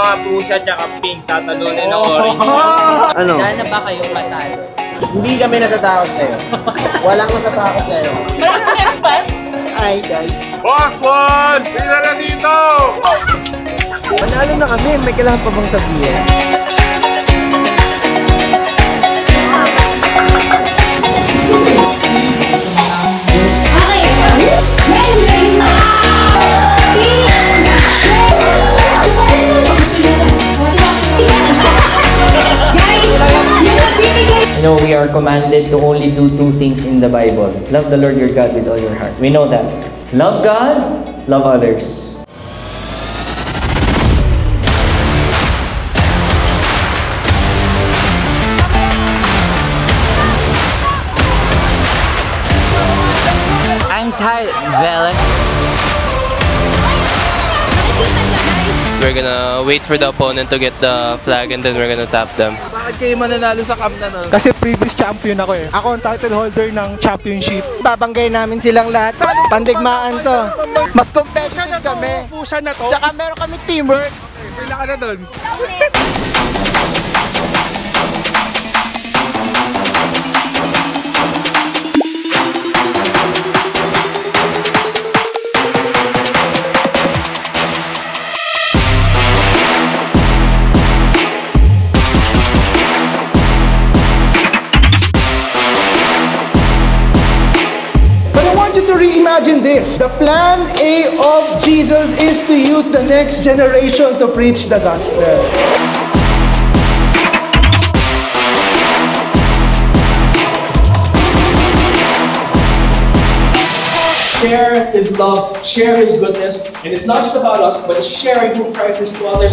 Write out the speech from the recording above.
mga pusa tsaka pink, tatalunin ng orange. Ano? Dahil na ba kayong matalo? Hindi kami natatakot sa'yo. Walang natatakot sa'yo. Meron ba? Hi guys. Boss Juan! Pila na dito! Manalo na kami. May kailangan pa bang sabihin? You know, we are commanded to only do two things in the Bible. Love the Lord your God with all your heart. We know that. Love God, love others. I'm tired, Velen. We're gonna wait for the opponent to get the flag and then we're gonna tap them. Bakit kayo mananalo sa Camp na nun? Kasi previous champion ako eh. Ako ang title holder ng championship. Babanggay namin silang lahat. Pandigmaan to. Mas competitive kami. Pusa na to? Tsaka meron kami teamwork. Pila ka na dun? Reimagine this. The plan A of Jesus is to use the next generation to preach the gospel. Share His love, share His goodness, and it's not just about us, but it's sharing who Christ is to others.